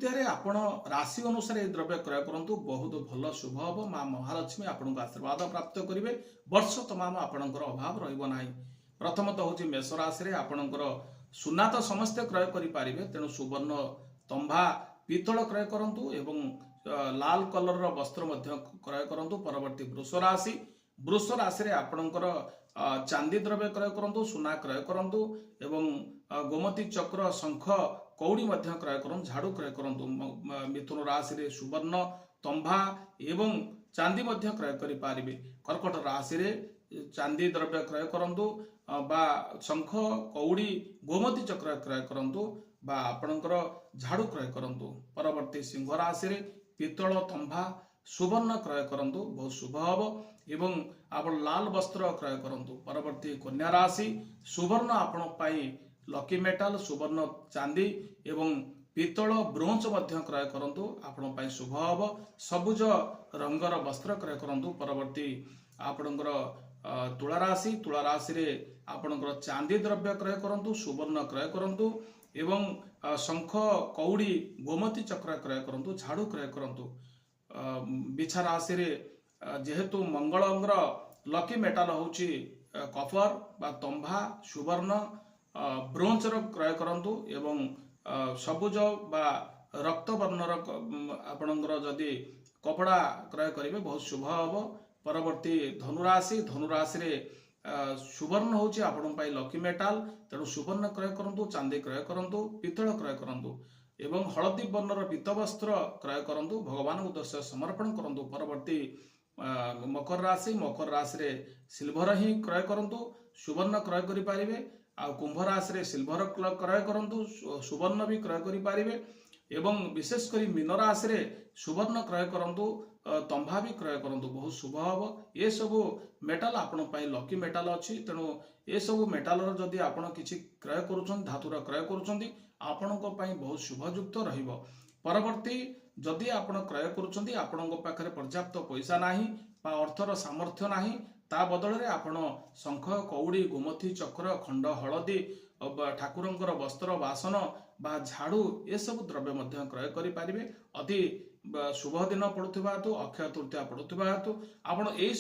तृतीय आपण राशि अनुसार ये द्रव्य क्रय करंतु बहुत भल शुभ हम माँ महालक्ष्मी आपन को आशीर्वाद प्राप्त करेंगे वर्ष तमाम आपणकर अभाव रहिबो नाही। प्रथमतः हूँ मेष राशि रे आपणकर सुना तो समस्ते क्रय करें तेणु सुवर्ण तंभा पितल क्रय करंतु एवं लाल कलर वस्त्र मध्य क्रय करंतु। परवर्ती वृष राशि रे आपणकर चांदी द्रव्य क्रय करंतु सुना क्रय करंतु एवं गोमती चक्र शंख कौड़ी मध्य क्रय करंतु झाड़ू क्रय करंतु। मिथुन राशि रे सुवर्ण तंभा एवं चांदी मध्य क्रय करि पारिबे। कर्कट राशि रे चांदी द्रव्य क्रय करंतु बा शंख कौड़ी गोमती चक्र क्रय करंतु बा आपणकर झाड़ू क्रय करंतु। परवर्ती सिंह राशि रे पितल तंभा सुवर्ण क्रय करंतु बहुत शुभ हब एवं आपण लाल वस्त्र क्रय करंतु। परवर्ती कन्या राशि सुवर्ण आपण पाई लकी मेटल सुवर्ण चांदी एवं पितल ब्रोंज मध्य क्रय करंतु आपण पाई शुभ हब। सबुज रंगर वस्त्र क्रय करंतु। परवर्ती आपणकर तुला राशि रे आपणकर चांदी द्रव्य क्रय करंतु सुवर्ण क्रय करंतु एवं शंख कौड़ी गोमती चक्र क्रय करंतु झाड़ू क्रय करंतु। बिछा राशि रे जेहेतु मंगलंग्र लकी मेटाल होची कफर बा तंभा सुवर्ण ब्रोंज क्रय करंतु एवं सबुज बा रक्त वर्णर आपणकर जदि कपड़ा क्रय करेंगे बहुत शुभ हब। परवर्ती धनुराशि रे सुवर्ण होची आपण पाई लकी मेटाल तेणु सुवर्ण क्रय करंतु चांदी क्रय करंतु पितल क्रय करंतु एवं हलदी वर्णर पीत वस्त्र क्रय करंतु भगवान उद्देश्य समर्पण करंतु। परवर्ती मकर राशि रे सिल्वर ही क्रय करंतु सुवर्ण क्रय करि पारिबे। आ कुंभ राशि रे सिल्वर क्रय करंतु सुवर्ण भी क्रय करि पारिबे एवं विशेष करी मीन राशि रे सुवर्ण क्रय करंतु तंभा भी क्रय करंतु बहुत शुभ हब। ये सब मेटाल आपण पाई लकी मेटाल अछि तेणु ये सब मेटाल जदि आपण किछि क्रय करूछन धातुर क्रय करूछन आपणक पाई बहुत शुभयुक्त रहिबो। परवर्ती जदि आपण क्रय करूछन आपणक पाखरे पर्याप्त पैसा नाही बा अर्थर सामर्थ्य नाही ता बदल रे आपण शंख कौड़ी गोमती चक्र खंड हलदी ठाकुरंकर वस्त्र बासन बा झाड़ू ये सब द्रव्य मध्य क्रय करि पारिबे। अति शुभ दिन पड़ुथिबा हेतु अक्षय तृतीया पड़ुथिबा हेतु आपण एई